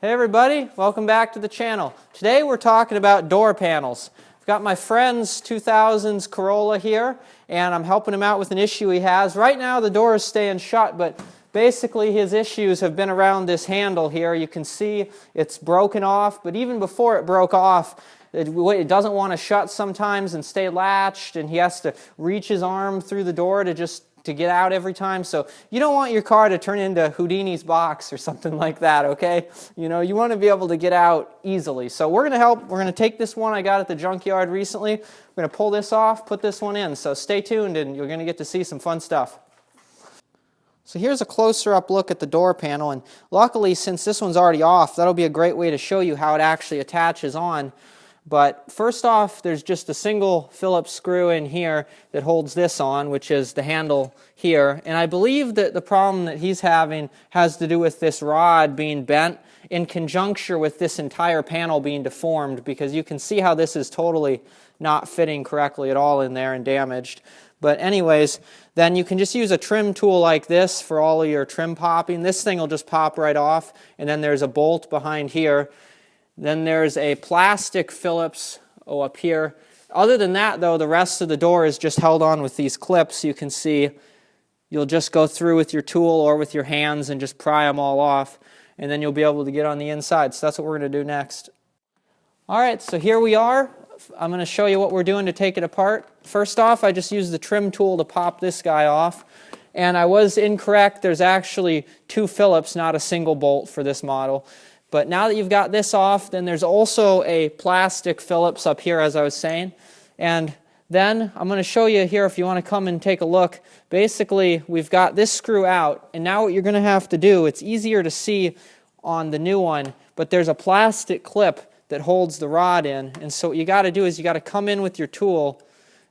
Hey everybody, welcome back to the channel. Today we're talking about door panels. I've got my friend's 2000s Corolla here, and I'm helping him out with an issue he has. Right now the door is staying shut, but basically his issues have been around this handle here. You can see it's broken off, but even before it broke off, it doesn't want to shut sometimes and stay latched, and he has to reach his arm through the door to get out every time. So you don't want your car to turn into Houdini's box or something like that, okay? You know, you want to be able to get out easily. So we're going to help. We're going to take this one I got at the junkyard recently. We're going to pull this off, put this one in. So stay tuned and you're going to get to see some fun stuff. So here's a closer up look at the door panel, and luckily since this one's already off, that'll be a great way to show you how it actually attaches on. But first off, there's just a single Phillips screw in here that holds this on, which is the handle here. And I believe that the problem that he's having has to do with this rod being bent in conjunction with this entire panel being deformed, because you can see how this is totally not fitting correctly at all in there and damaged. But anyways, then you can just use a trim tool like this for all of your trim popping. This thing will just pop right off, and then there's a bolt behind here. Then there's a plastic Phillips up here. Other than that, though, the rest of the door is just held on with these clips. You can see you'll just go through with your tool or with your hands and just pry them all off, and then you'll be able to get on the inside. So that's what we're going to do next. All right, so here we are. I'm going to show you what we're doing to take it apart. First off, I just used the trim tool to pop this guy off. And I was incorrect. There's actually two Phillips, not a single bolt for this model. But now that you've got this off, then there's also a plastic Phillips up here, as I was saying. And then I'm going to show you here, if you want to come and take a look. Basically, we've got this screw out, and now what you're going to have to do, it's easier to see on the new one, but there's a plastic clip that holds the rod in. And so what you got to do is you got to come in with your tool,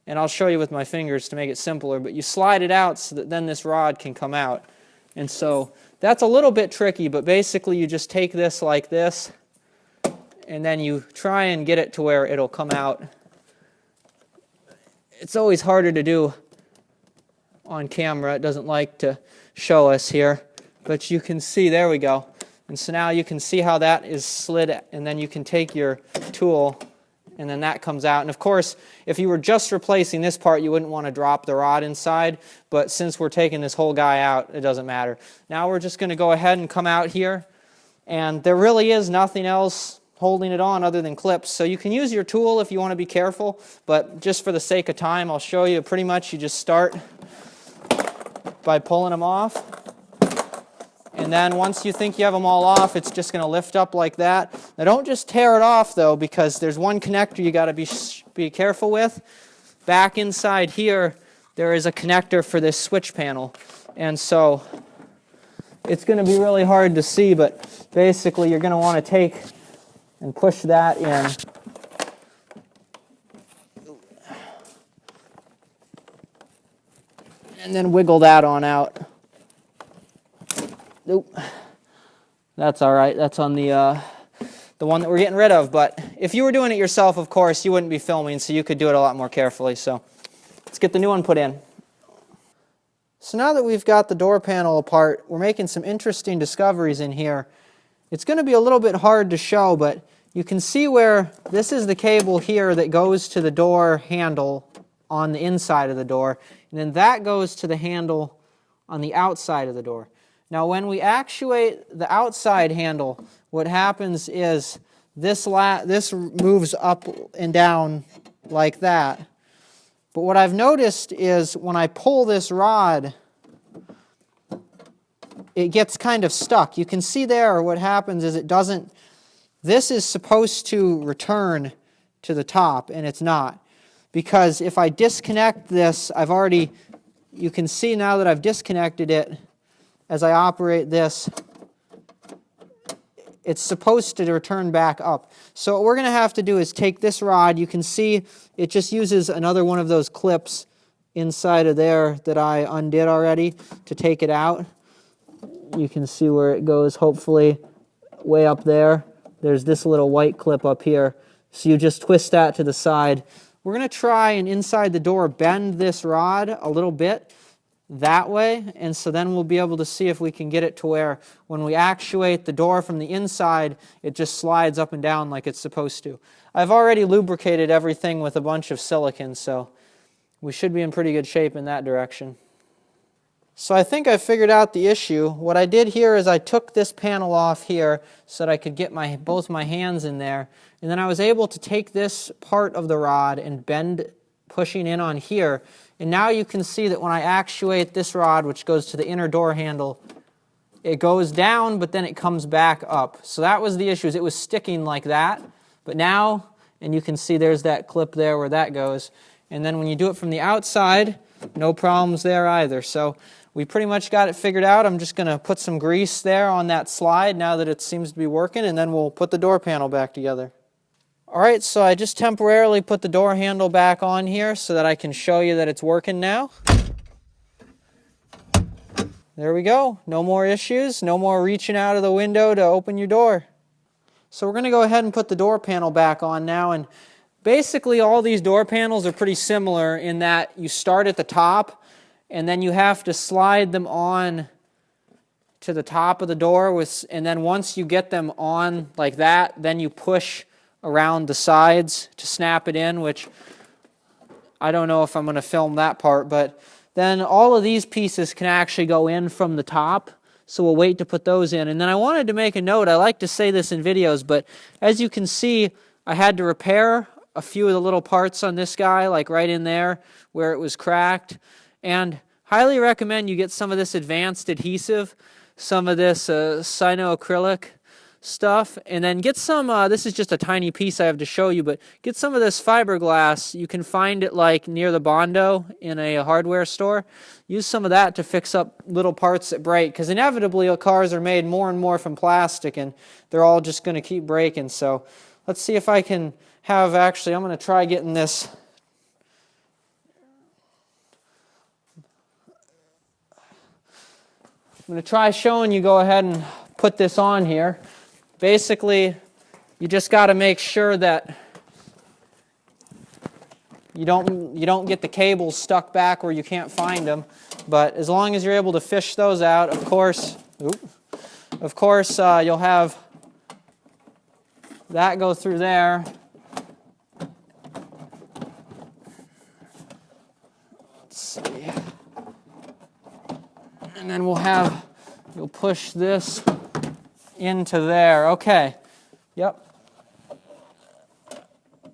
and I'll show you with my fingers to make it simpler, but you slide it out so that then this rod can come out. And so that's a little bit tricky, but basically you just take this like this, and then you try and get it to where it'll come out. It's always harder to do on camera. It doesn't like to show us here, but you can see, there we go. And so now you can see how that is slid, and then you can take your tool, and then that comes out. And of course, if you were just replacing this part, you wouldn't want to drop the rod inside, but since we're taking this whole guy out, it doesn't matter. Now we're just going to go ahead and come out here, and there really is nothing else holding it on other than clips. So you can use your tool if you want to be careful, but just for the sake of time, I'll show you. Pretty much you just start by pulling them off. And then once you think you have them all off, it's just going to lift up like that. Now don't just tear it off though, because there's one connector you got to be careful with. Back inside here, there is a connector for this switch panel. And so it's going to be really hard to see, but basically you're going to want to take and push that in. And then wiggle that on out. Nope. That's all right. That's on the one that we're getting rid of. But if you were doing it yourself, of course, you wouldn't be filming, so you could do it a lot more carefully. So let's get the new one put in. So now that we've got the door panel apart, we're making some interesting discoveries in here. It's going to be a little bit hard to show, but you can see where this is the cable here that goes to the door handle on the inside of the door, and then that goes to the handle on the outside of the door. Now when we actuate the outside handle, what happens is this moves up and down like that. But what I've noticed is when I pull this rod, it gets kind of stuck. You can see there what happens is it doesn't, this is supposed to return to the top, and it's not. Because if I disconnect this, you can see now that I've disconnected it, as I operate this, it's supposed to return back up. So what we're going to have to do is take this rod. You can see it just uses another one of those clips inside of there that I undid already to take it out. You can see where it goes, hopefully, way up there. There's this little white clip up here. So you just twist that to the side. We're going to try and inside the door bend this rod a little bit. that way, and so then we'll be able to see if we can get it to where when we actuate the door from the inside, it just slides up and down like it's supposed to. I've already lubricated everything with a bunch of silicone, so we should be in pretty good shape in that direction. So I think I figured out the issue. What I did here is I took this panel off here so that I could get both my hands in there, and then I was able to take this part of the rod and bend, pushing in on here. And now you can see that when I actuate this rod, which goes to the inner door handle, it goes down, but then it comes back up. So that was the issue, is it was sticking like that. But now, and you can see there's that clip there where that goes. And then when you do it from the outside, no problems there either. So we pretty much got it figured out. I'm just going to put some grease there on that slide now that it seems to be working, and then we'll put the door panel back together. Alright, so I just temporarily put the door handle back on here so that I can show you that it's working now. There we go. No more issues. No more reaching out of the window to open your door. So we're going to go ahead and put the door panel back on now. And basically all these door panels are pretty similar in that you start at the top and then you have to slide them on to the top of the door. And then once you get them on like that, then you push around the sides to snap it in, which I don't know if I'm going to film that part, but then all of these pieces can actually go in from the top, so we'll wait to put those in. And then I wanted to make a note, I like to say this in videos, but as you can see, I had to repair a few of the little parts on this guy, like right in there where it was cracked, and highly recommend you get some of this advanced adhesive, some of this cyanoacrylic stuff, and then get some, this is just a tiny piece I have to show you, but get some of this fiberglass. You can find it like near the Bondo in a hardware store. Use some of that to fix up little parts that break, because inevitably cars are made more and more from plastic and they're all just going to keep breaking. So let's see if I can have, actually I'm going to try getting this. I'm going to try showing you, go ahead and put this on here. Basically, you just got to make sure that you don't get the cables stuck back where you can't find them. But as long as you're able to fish those out, of course, you'll have that go through there. Let's see. And then you'll push this into there. Okay. Yep.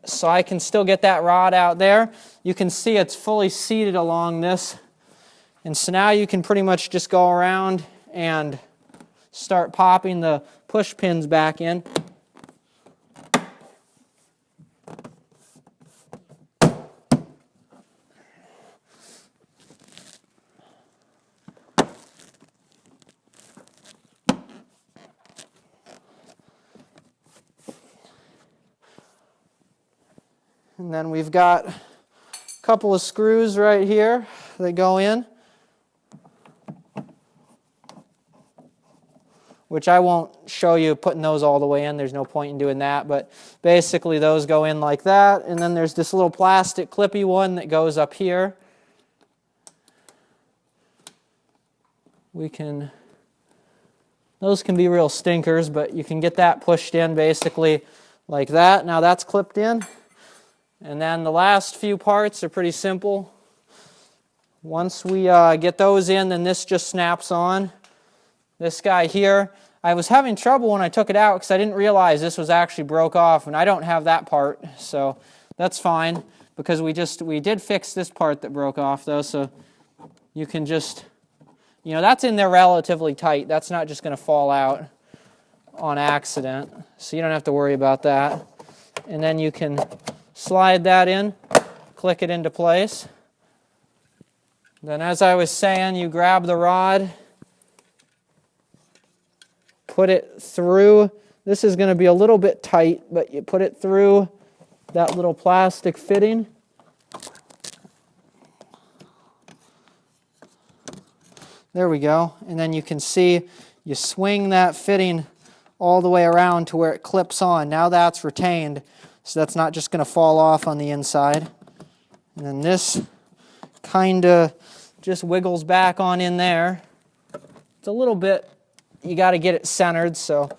So I can still get that rod out there. You can see it's fully seated along this. And so now you can pretty much just go around and start popping the push pins back in. And then we've got a couple of screws right here that go in, which I won't show you putting those all the way in. There's no point in doing that. But basically those go in like that. And then there's this little plastic clippy one that goes up here. Those can be real stinkers, but you can get that pushed in basically like that. Now that's clipped in. And then the last few parts are pretty simple. Once we get those in, then this just snaps on. This guy here, I was having trouble when I took it out because I didn't realize this was actually broke off, and I don't have that part, so that's fine because we did fix this part that broke off though, so you can just, that's in there relatively tight. That's not just going to fall out on accident, so you don't have to worry about that. And then you can slide that in, click it into place. Then as I was saying, you grab the rod, put it through. This is going to be a little bit tight, but you put it through that little plastic fitting. There we go. And then you can see you swing that fitting all the way around to where it clips on. Now that's retained. So that's not just going to fall off on the inside. And then this kind of just wiggles back on in there. It's a little bit, you got to get it centered, so.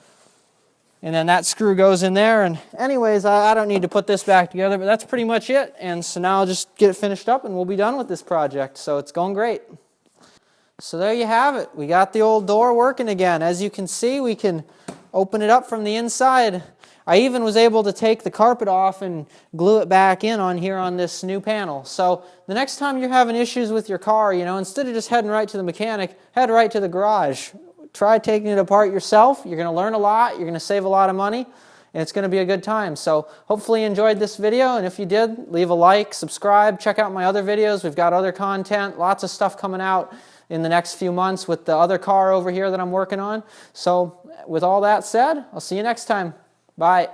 And then that screw goes in there, and anyways, I don't need to put this back together, but that's pretty much it. And so now I'll just get it finished up and we'll be done with this project. So it's going great. So there you have it. We got the old door working again. As you can see, we can open it up from the inside. I even was able to take the carpet off and glue it back in on here on this new panel. So the next time you're having issues with your car, you know, instead of just heading right to the mechanic, head right to the garage. Try taking it apart yourself. You're going to learn a lot. You're going to save a lot of money. And it's going to be a good time. So hopefully you enjoyed this video. And if you did, leave a like, subscribe, check out my other videos. We've got other content, lots of stuff coming out in the next few months with the other car over here that I'm working on. So with all that said, I'll see you next time. Bye.